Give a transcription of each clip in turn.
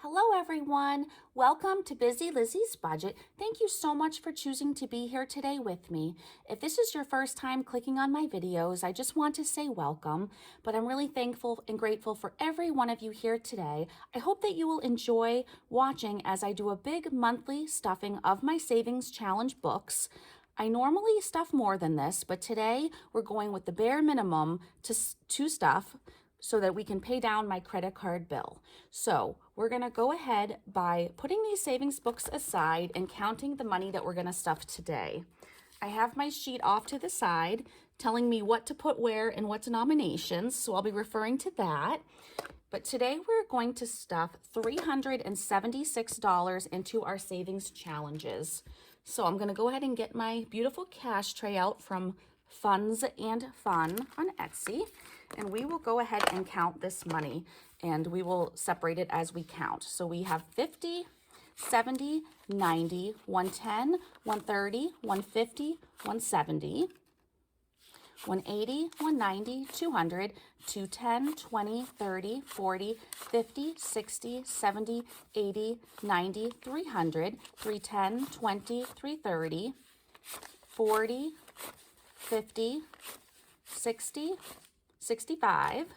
Hello everyone, welcome to Busy Lizzie's Budget. Thank you so much for choosing to be here today with me. If this is your first time clicking on my videos, I just want to say welcome, but I'm really thankful and grateful for every one of you here today. I hope that you will enjoy watching as I do a big monthly stuffing of my Savings Challenge books. I normally stuff more than this, but today we're going with the bare minimum to stuff so that we can pay down my credit card bill. So we're gonna go ahead by putting these savings books aside and counting the money that we're gonna stuff today. I have my sheet off to the side telling me what to put where and what denominations, so I'll be referring to that. But today we're going to stuff $376 into our savings challenges. So I'm gonna go ahead and get my beautiful cash tray out from Funds and Fun on Etsy, and we will go ahead and count this money, and we will separate it as we count. So we have 50, 70, 90, 110, 130, 150, 170, 180, 190, 200, 210, 20, 30, 40, 50, 60, 70, 80, 90, 300, 310, 20, 330, 40, 50, 60, 65,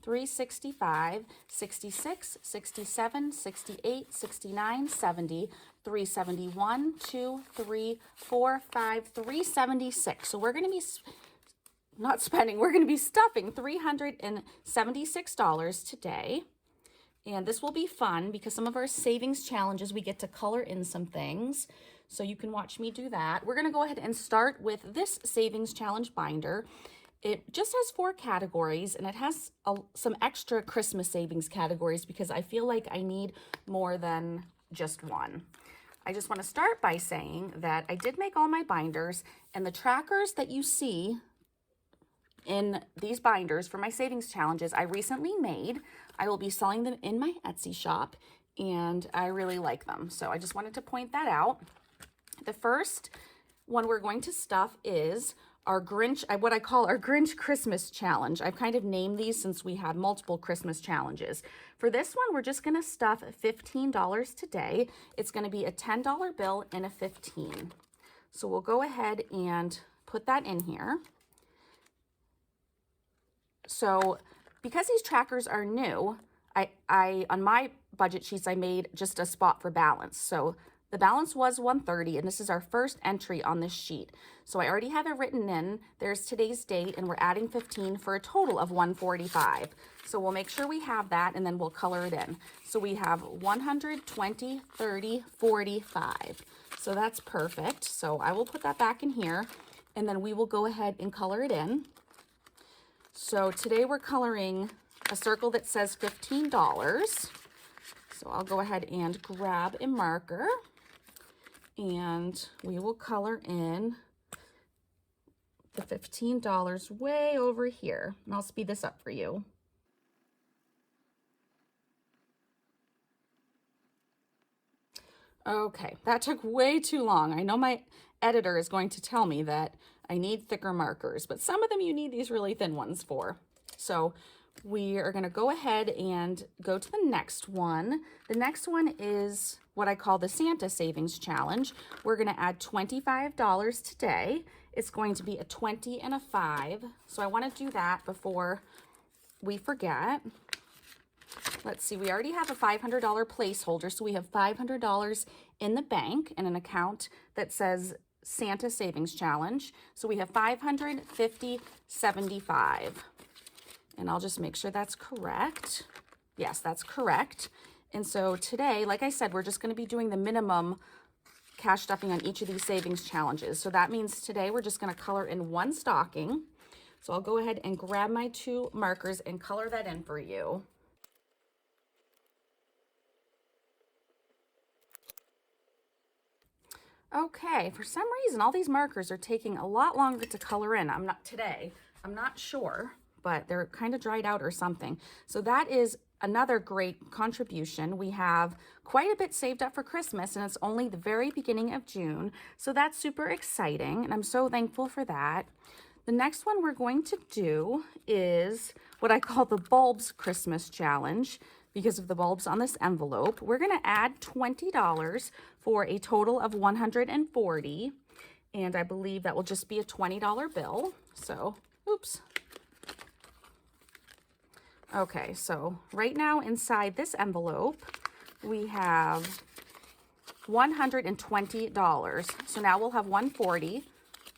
365, 66, 67, 68, 69, 70, 371, 2, 3, 4, 5, 376. So we're going to be we're going to be stuffing $376 today. And this will be fun because some of our savings challenges, we get to color in some things. So you can watch me do that. We're going to go ahead and start with this savings challenge binder. It just has 4 categories, and it has some extra Christmas savings categories because I feel like I need more than just one. I just want to start by saying that I did make all my binders, and the trackers that you see in these binders for my savings challenges I recently made. I will be selling them in my Etsy shop, and I really like them. So I just wanted to point that out. The first one we're going to stuff is our Grinch, what I call our Grinch Christmas challenge. I've kind of named these since we have multiple Christmas challenges. For this one, we're just going to stuff $15 today. It's going to be a $10 bill and a 15. So we'll go ahead and put that in here. So because these trackers are new, I on my budget sheets, I made just a spot for balance. So the balance was 130, and this is our first entry on this sheet. So I already have it written in. There's today's date, and we're adding 15 for a total of 145. So we'll make sure we have that, and then we'll color it in. So we have 100, 20, 30, 45. So that's perfect. So I will put that back in here, and then we will go ahead and color it in. So today we're coloring a circle that says $15. So I'll go ahead and grab a marker, and we will color in the $15 way over here. And I'll speed this up for you. Okay, that took way too long. I know my editor is going to tell me that I need thicker markers, but some of them you need these really thin ones for. So we are going to go ahead and go to the next one. The next one is what I call the Santa Savings Challenge. We're going to add $25 today. It's going to be a 20 and a 5. So I want to do that before we forget. Let's see, we already have a $500 placeholder, so we have $500 in the bank in an account that says Santa Savings Challenge. So we have 500, 50, 75. And I'll just make sure that's correct. Yes, that's correct. And so today, like I said, we're just going to be doing the minimum cash stuffing on each of these savings challenges. So that means today we're just going to color in one stocking. So I'll go ahead and grab my 2 markers and color that in for you. Okay, for some reason, all these markers are taking a lot longer to color in. I'm not sure, but they're kind of dried out or something. So that is another great contribution. We have quite a bit saved up for Christmas, and it's only the very beginning of June. So that's super exciting, and I'm so thankful for that. The next one we're going to do is what I call the Bulbs Christmas Challenge. because of the bulbs on this envelope. We're going to add $20 for a total of $140. And I believe that will just be a $20 bill. So, oops. Okay, so right now inside this envelope, we have $120. So now we'll have $140,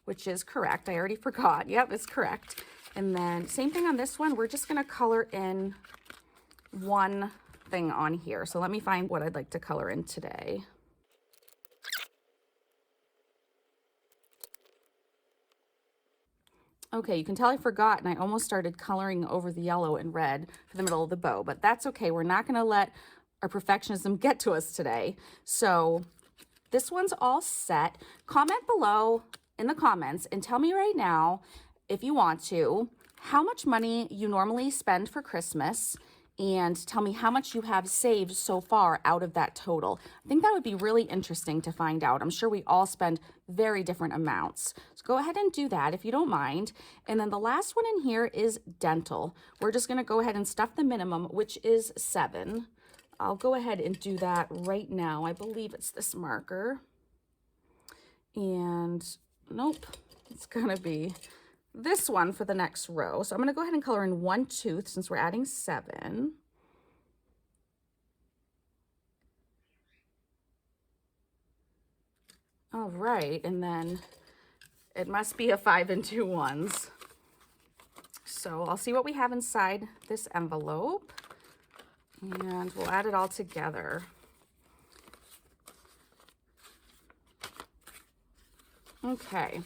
which is correct. I already forgot. Yep, it's correct. And then same thing on this one. We're just going to color in one thing on here. So let me find what I'd like to color in today. Okay, you can tell I forgot, and I almost started coloring over the yellow and red for the middle of the bow, but that's okay. We're not going to let our perfectionism get to us today. So this one's all set. Comment below in the comments and tell me right now, if you want to, how much money you normally spend for Christmas, and tell me how much you have saved so far out of that total. I think that would be really interesting to find out. I'm sure we all spend very different amounts. So go ahead and do that if you don't mind. And then the last one in here is dental. We're just going to go ahead and stuff the minimum, which is 7. I'll go ahead and do that right now. I believe it's this marker. And nope, it's going to be this one for the next row. So I'm going to go ahead and color in one tooth since we're adding 7. All right, and then it must be a 5 and 2 ones. So I'll see what we have inside this envelope, and we'll add it all together. Okay.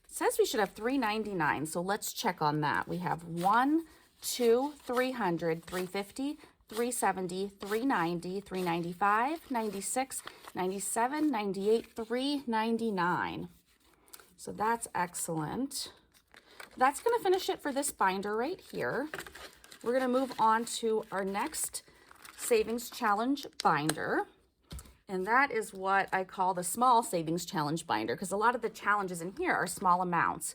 It says we should have $3.99, so let's check on that. We have 1, 2, 300, 350, 370, 390, 395, 96, 97, 98, $3.99. So that's excellent. That's going to finish it for this binder right here. We're going to move on to our next savings challenge binder. And that is what I call the small savings challenge binder, because a lot of the challenges in here are small amounts.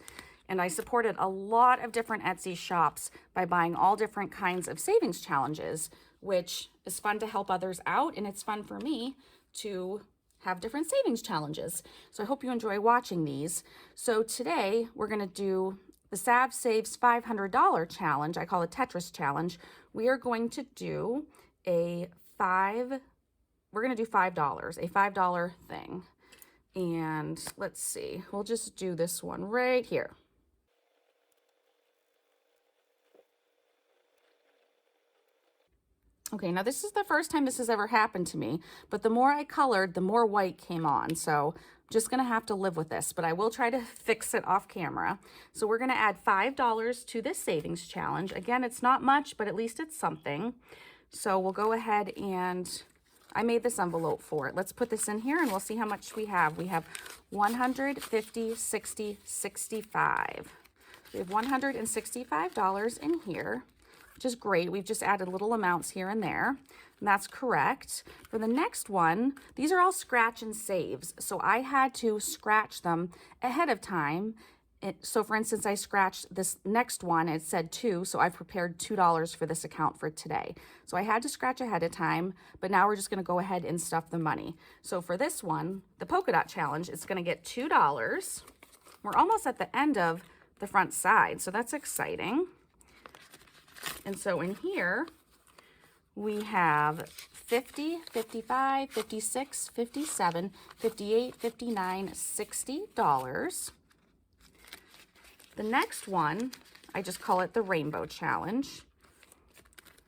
And I supported a lot of different Etsy shops by buying all different kinds of savings challenges, which is fun to help others out. And it's fun for me to have different savings challenges. So I hope you enjoy watching these. So today we're going to do the Sav Saves $500 challenge. I call it Tetris challenge. We are going to do we're going to do $5, a $5 thing. And let's see, we'll just do this one right here. Okay, now this is the first time this has ever happened to me, but the more I colored, the more white came on. So I'm just going to have to live with this, but I will try to fix it off camera. So we're going to add $5 to this savings challenge. Again, it's not much, but at least it's something. So we'll go ahead and I made this envelope for it. Let's put this in here and we'll see how much we have. We have 150, 60, 65. We have $165 in here, which is great. We've just added little amounts here and there, and that's correct. For the next one, these are all scratch and saves. So I had to scratch them ahead of time. So for instance, I scratched this next one, it said 2, so I've prepared $2 for this account for today. So I had to scratch ahead of time, but now we're just gonna go ahead and stuff the money. So for this one, the polka dot challenge, it's gonna get $2. We're almost at the end of the front side, so that's exciting. And so in here, we have 50, 55, 56, 57, 58, 59, $60. The next one, I just call it the Rainbow Challenge.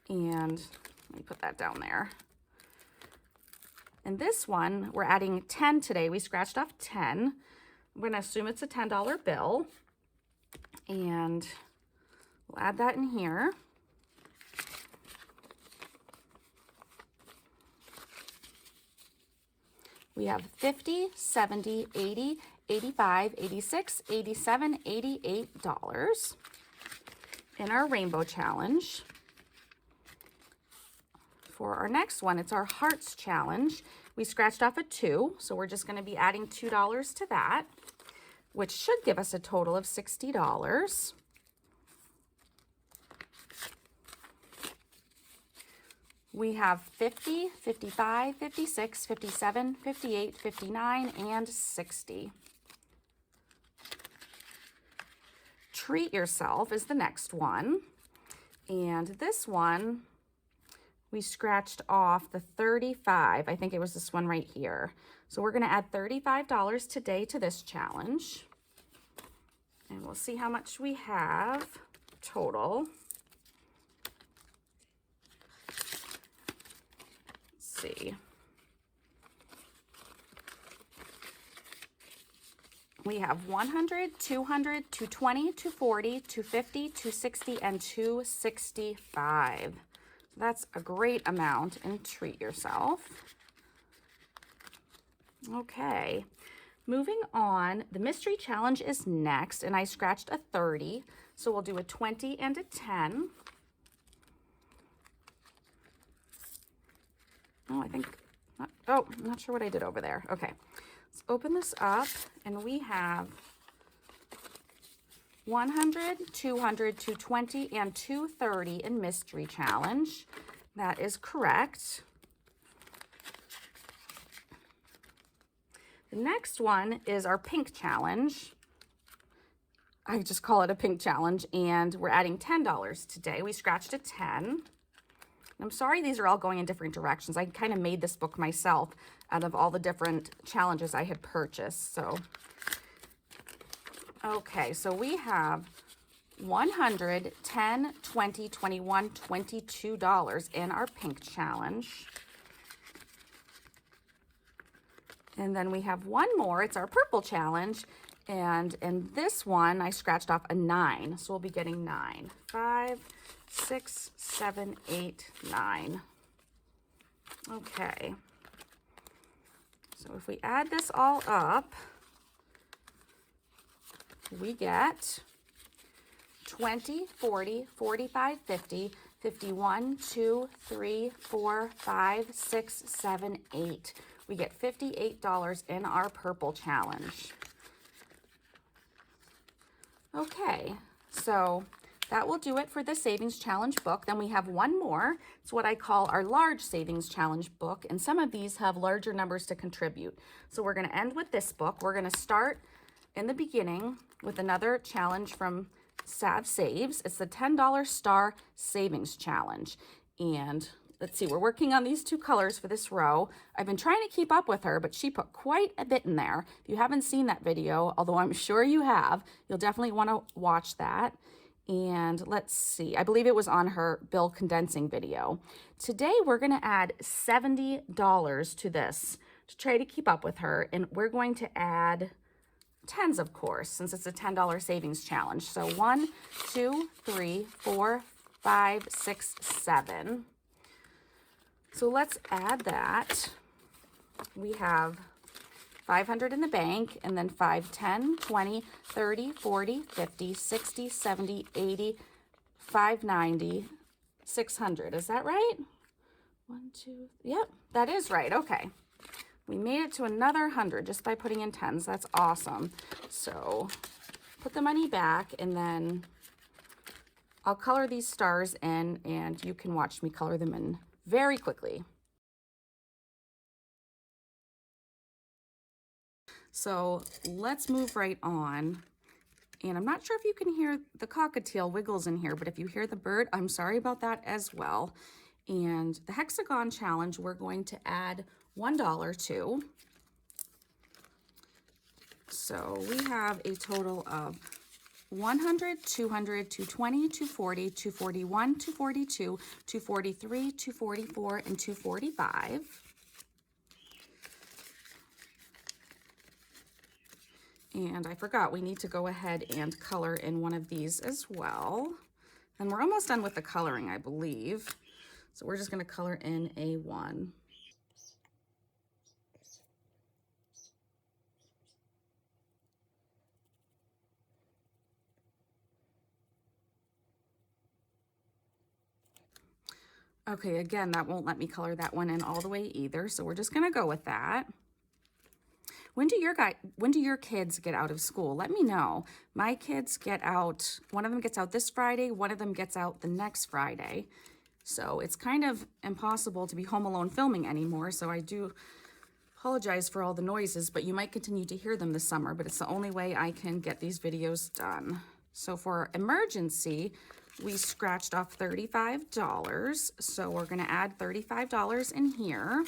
And let me put that down there. And this one, we're adding 10 today. We scratched off 10. I'm going to assume it's a $10 bill. And we'll add that in here. We have 50, 70, 80, 85, 86, 87, $88 in our Rainbow Challenge. For our next one, it's our Hearts Challenge. We scratched off a 2, so we're just going to be adding $2 to that, which should give us a total of $60. We have 50, 55, 56, 57, 58, 59, and 60. Treat Yourself is the next one. And this one, we scratched off the 35. I think it was this one right here. So we're going to add $35 today to this challenge. And we'll see how much we have total. Let's see. We have 100, 200, 220, 240, 250, 260, and 265. That's a great amount in Treat Yourself. Okay, moving on, the mystery challenge is next, and I scratched a 30, so we'll do a 20 and a 10. Oh, I'm not sure what I did over there. Okay, let's open this up, and we have 100, 200, 220, and 230 in mystery challenge. That is correct. The next one is our pink challenge. I just call it a pink challenge, and we're adding $10 today. We scratched a 10. I'm sorry these are all going in different directions. I kind of made this book myself out of all the different challenges I had purchased. So, okay, so we have 100, 10, 20, 21, $22 in our pink challenge. And then we have one more. It's our purple challenge. And in this one, I scratched off a 9. So we'll be getting 9. 5, 6, 7, 8, 9. Okay. So if we add this all up, we get 20, 40, 45, 50, 51, 2, 3, 4, 5, 6, 7, 8. We get $58 in our purple challenge. Okay, so that will do it for the savings challenge book. Then we have one more. It's what I call our large savings challenge book, and some of these have larger numbers to contribute. So we're going to end with this book. We're going to start in the beginning with another challenge from Sav Saves. It's the $10 Star Savings Challenge. And let's see, we're working on these two colors for this row. I've been trying to keep up with her, but she put quite a bit in there. If you haven't seen that video, although I'm sure you have, you'll definitely want to watch that. And let's see, I believe it was on her bill condensing video. Today, we're going to add $70 to this to try to keep up with her. And we're going to add tens, of course, since it's a $10 savings challenge. So 1, 2, 3, 4, 5, 6, 7. So let's add that. We have 500 in the bank, and then 5, 10, 20, 30, 40, 50, 60, 70, 80, 590, 600. Is that right? 1, 2, yep, that is right. Okay. We made it to another 100 just by putting in tens. That's awesome. So put the money back, and then I'll color these stars in, and you can watch me color them in very quickly. So let's move right on. And I'm not sure if you can hear the cockatiel wiggles in here, but if you hear the bird, I'm sorry about that as well. And the hexagon challenge, we're going to add $1 to. So we have a total of 100, 200, 220, 240, 241, 242, 243, 244, and 245. And I forgot, we need to go ahead and color in one of these as well. And we're almost done with the coloring, I believe. So we're just going to color in a 1. Okay, again, that won't let me color that one in all the way either, so we're just gonna go with that. When do your kids get out of school? Let me know. My kids get out, one of them gets out this Friday, one of them gets out the next Friday. So it's kind of impossible to be home alone filming anymore. So I do apologize for all the noises, but you might continue to hear them this summer, but it's the only way I can get these videos done. So for emergency, we scratched off $35. So we're gonna add $35 in here.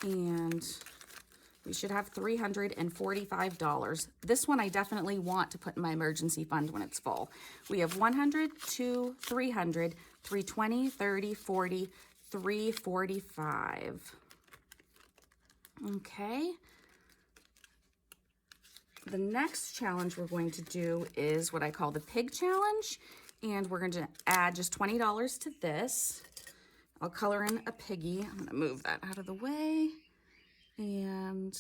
And we should have $345. This one I definitely want to put in my emergency fund when it's full. We have 100, 200, 300, 320, 30, 40, 345. Okay. The next challenge we're going to do is what I call the pig challenge. And we're going to add just $20 to this. I'll color in a piggy. I'm going to move that out of the way. And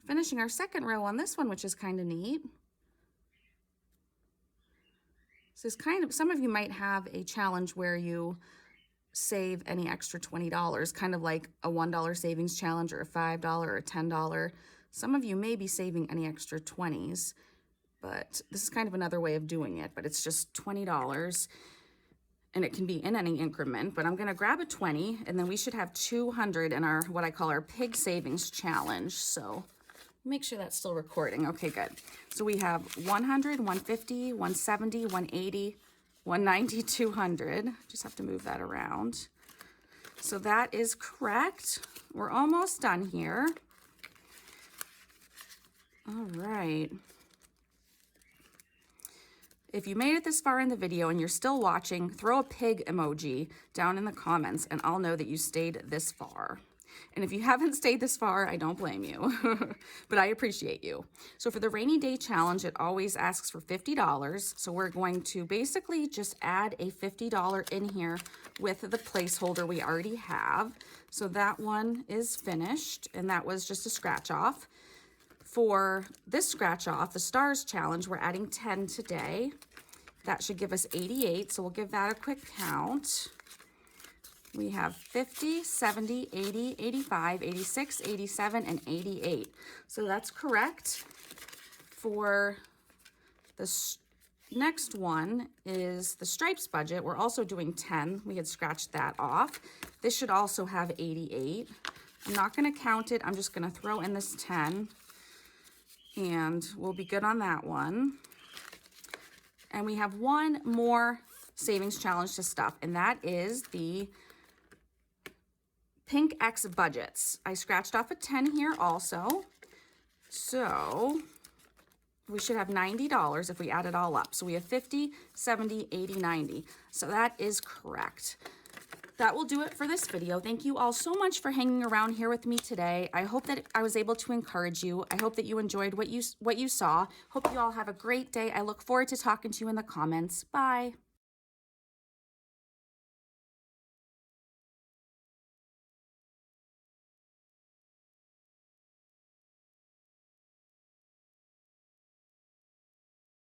finishing our second row on this one, which is kind of neat. This is kind of, some of you might have a challenge where you save any extra $20, kind of like a $1 savings challenge or a $5 or a $10. Some of you may be saving any extra 20s, but this is kind of another way of doing it, but it's just $20 and it can be in any increment, but I'm gonna grab a 20 and then we should have 200 in our, what I call our pig savings challenge. So make sure that's still recording. Okay, good. So we have 100, 150, 170, 180, 190, 200. Just have to move that around. So that is correct. We're almost done here. All right. If you made it this far in the video and you're still watching, throw a pig emoji down in the comments and I'll know that you stayed this far. And if you haven't stayed this far, I don't blame you, but I appreciate you. So for the rainy day challenge, it always asks for $50. So we're going to basically just add a $50 in here with the placeholder we already have. So that one is finished and that was just a scratch off. For this scratch off, the stars challenge, we're adding 10 today. That should give us 88. So we'll give that a quick count. We have 50, 70, 80, 85, 86, 87, and 88. So that's correct. For the next one is the stripes budget. We're also doing 10. We had scratched that off. This should also have 88. I'm not going to count it. I'm just going to throw in this 10. And we'll be good on that one. And we have one more savings challenge to stuff, and that is the Pink X budgets. I scratched off a 10 here also. So we should have $90 if we add it all up. So we have 50, 70, 80, 90. So that is correct. That will do it for this video. Thank you all so much for hanging around here with me today. I hope that I was able to encourage you. I hope that you enjoyed what you saw. Hope you all have a great day. I look forward to talking to you in the comments. Bye.